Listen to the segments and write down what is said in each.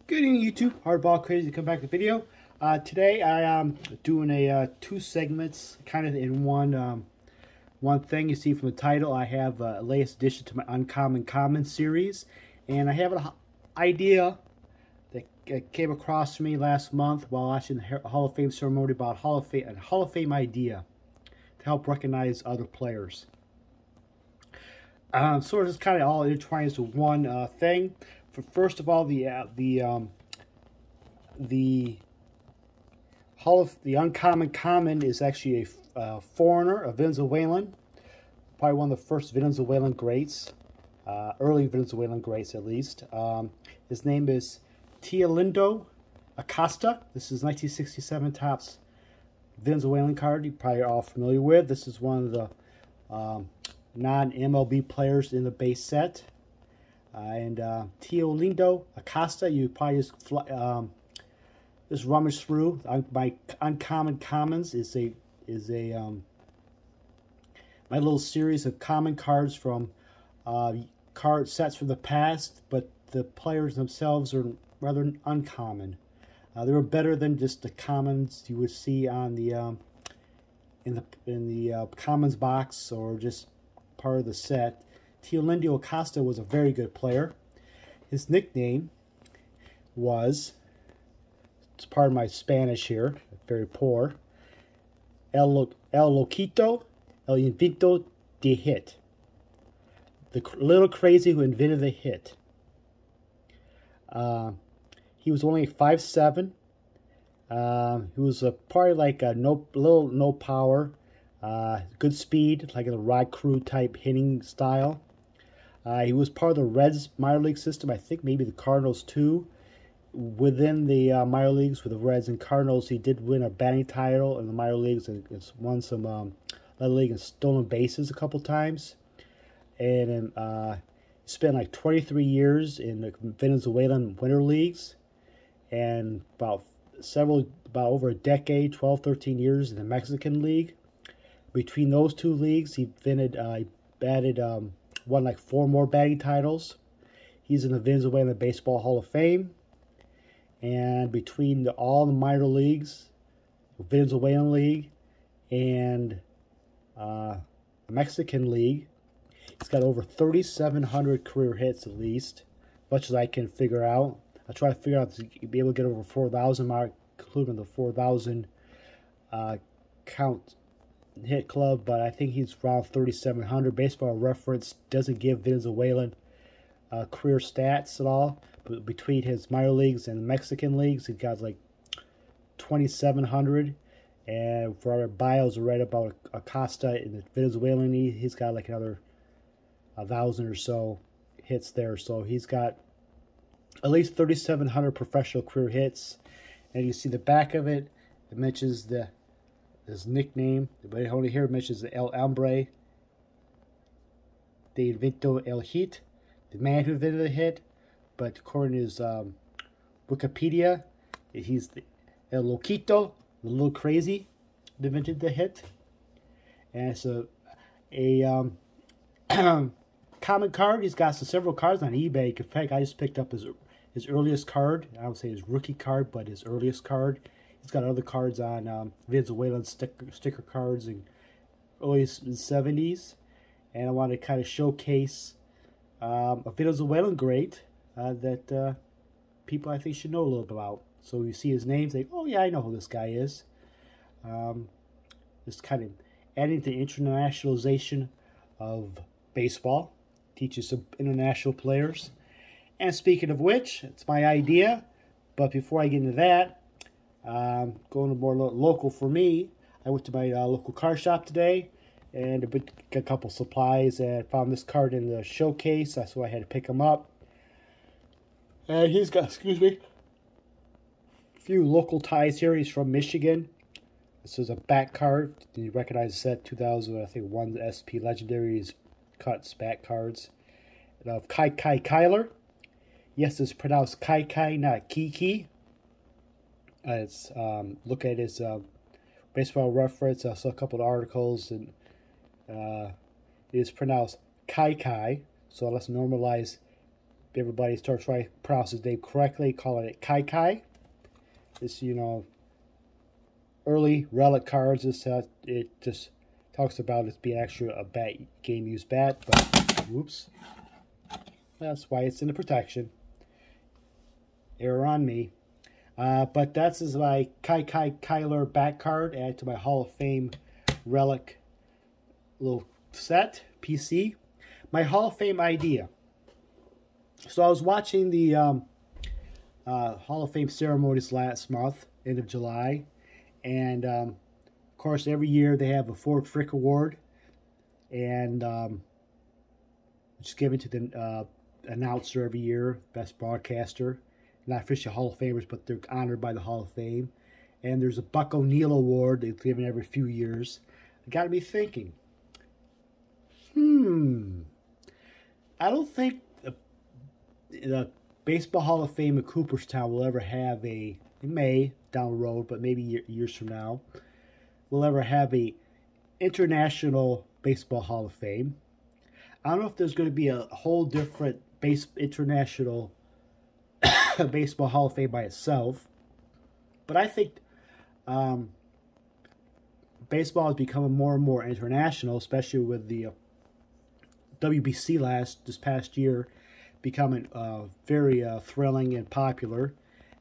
Good evening, YouTube. Hardball Crazy to come back to the video. Today I am doing a two segments kind of in one thing. You see from the title, I have a latest addition to my Uncommon Common series, and I have an idea that came across to me last month while watching the Hall of Fame ceremony about Hall of Fame idea to help recognize other players. So it's kind of all intertwined into one thing. First of all, the Uncommon Common is actually a foreigner, a Venezuelan, probably one of the first Venezuelan greats, early Venezuelan greats at least. His name is Teolindo Acosta. This is 1967 Topps Venezuelan card. You're probably all familiar with. This is one of the non-MLB players in the base set. And Teolindo Acosta, you probably just rummage through. My Uncommon Commons is my little series of common cards from card sets from the past, but the players themselves are rather uncommon. They were better than just the commons you would see on the in the commons box or just part of the set. Teolindo Acosta was a very good player. His nickname was, it's part of my Spanish here, very poor, El Loquito, El Invento de Hit. The little crazy who invented the hit. He was only 5'7". He was probably like a no power, good speed, like a Rod Crew type hitting style. He was part of the Reds minor league system. I think maybe the Cardinals too. Within the minor leagues with the Reds and Cardinals, he did win a batting title in the minor leagues and won some Little League and stolen bases a couple times. And he spent like 23 years in the Venezuelan winter leagues and about over a decade, 12, 13 years in the Mexican League. Between those two leagues, he won like 4 more batting titles. He's in the Venezuelan Baseball Hall of Fame. And between all the minor leagues, the Venezuelan League and the Mexican League, he's got over 3,700 career hits at least, much as I can figure out. I try to figure out to be able to get over 4,000 mark, including the 4,000 count hit club, but I think he's around 3,700. Baseball Reference doesn't give Venezuelan career stats at all, but between his minor leagues and Mexican leagues, he got like 2,700. And for our bios, I read about Acosta in the Venezuelan league, he's got like another 1,000 or so hits there. So he's got at least 3,700 professional career hits. And you see the back of it, it mentions his nickname, but only here it mentions the El Hombre de Invento el Hit, the man who invented the hit. But according to his Wikipedia, he's the El Loquito, the little crazy, that invented the hit. And it's a common card. He's got several cards on eBay. In fact, I just picked up his earliest card. I would say his rookie card, but his earliest card. He's got other cards on Venezuelan sticker cards in early 70s. And I want to kind of showcase a Venezuelan great that people I think should know a little bit about. So you see his name, say, oh yeah, I know who this guy is. Just kind of adding to the internationalization of baseball. Teaches some international players. And speaking of which, it's my idea. But before I get into that, going to more local for me, I went to my local car shop today and got a couple supplies and found this card in the showcase, so I had to pick him up. And he's got, excuse me, a few local ties here. He's from Michigan. This is a back card. You recognize the set 2000, I think, one SP Legendaries cuts back cards. Of Kai Kyler. Yes, it's pronounced Kai, not Kiki. It's look at his Baseball Reference. I saw a couple of articles, and it is pronounced Kai. So let's normalize everybody starts trying to pronounce his name correctly, calling it Kai Kai. This, early relic cards. It just talks about it being actually a game used bat, but whoops. That's why it's in the protection. Error on me. But that's my Kai Kyler bat card added to my Hall of Fame relic little set PC. My Hall of Fame idea. So I was watching the Hall of Fame ceremonies last month, end of July, and of course every year they have a Ford Frick Award, and it's given to the announcer every year, best broadcaster. Not officially Hall of Famers, but they're honored by the Hall of Fame. And there's a Buck O'Neill Award they've given every few years. It got me thinking. I don't think the Baseball Hall of Fame in Cooperstown will ever have it may down the road, but maybe years from now, will ever have a International Baseball Hall of Fame. I don't know if there's going to be a whole different international Baseball Hall of Fame by itself, but I think baseball is becoming more and more international, especially with the WBC this past year becoming very thrilling and popular,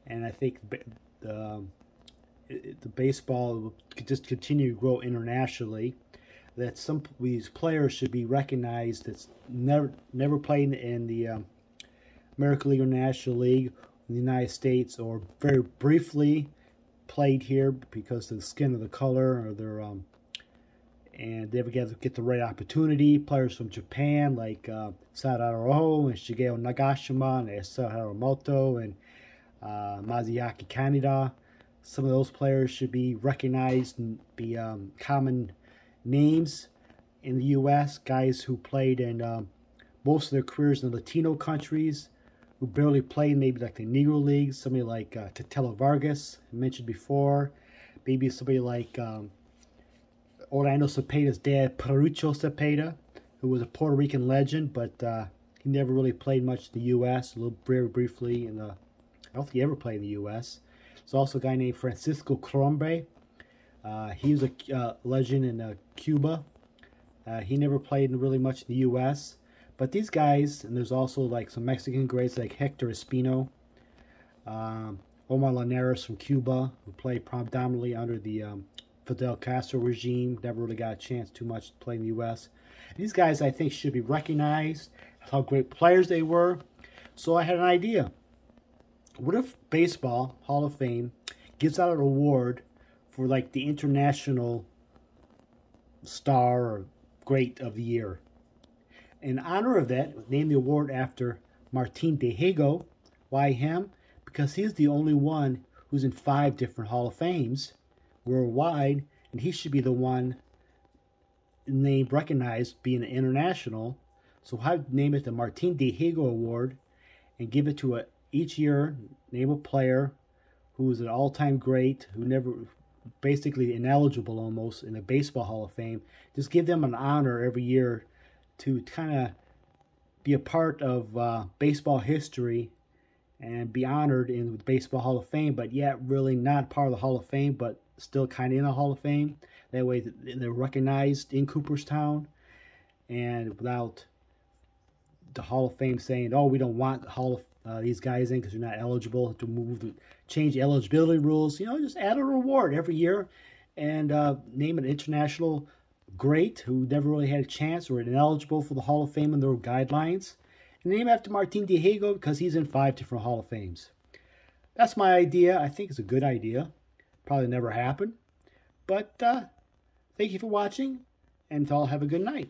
and I think the baseball will just continue to grow internationally. That some of these players should be recognized that's never played in the American League or National League in the United States, or very briefly played here because of the skin of the color, or their and they ever get the right opportunity. Players from Japan like Sadaro and Shigeo Nagashima and Esa Haramoto and Masayaki Kaneda. Some of those players should be recognized and be common names in the U.S. Guys who played in most of their careers in the Latino countries, who barely played maybe like the Negro Leagues. Somebody like Tetelo Vargas, I mentioned before. Maybe somebody like Orlando Cepeda's dad, Perucho Cepeda, who was a Puerto Rican legend, but he never really played much in the U.S., a little very briefly. I don't think he ever played in the U.S. There's also a guy named Francisco Crombe. He was a legend in Cuba. He never played really much in the U.S., but these guys, and there's also like some Mexican greats like Hector Espino, Omar Linares from Cuba, who played predominantly under the Fidel Castro regime, never really got a chance too much to play in the U.S. These guys, I think, should be recognized, how great players they were. So I had an idea. What if Baseball Hall of Fame gives out an award for like the international star or great of the year? In honor of that, name the award after Martin Dihigo. Why him? Because he's the only one who's in 5 different Hall of Fames worldwide, and he should be the one named, recognized, being an international. So I'd name it the Martin Dihigo Award and give it to each year, name a player who is an all-time great, who never, basically ineligible almost in the Baseball Hall of Fame. Just give them an honor every year to kind of be a part of baseball history and be honored in the Baseball Hall of Fame, but yet really not part of the Hall of Fame, but still kind of in the Hall of Fame. That way they're recognized in Cooperstown, and without the Hall of Fame saying, oh, we don't want these guys in because you're not eligible, to change the eligibility rules. Just add a reward every year and name an international great who never really had a chance or ineligible for the Hall of Fame in their guidelines, and name after Martin Dihigo because he's in 5 different Hall of Fames. That's my idea. I think it's a good idea. Probably never happen. But thank you for watching, and y'all have a good night.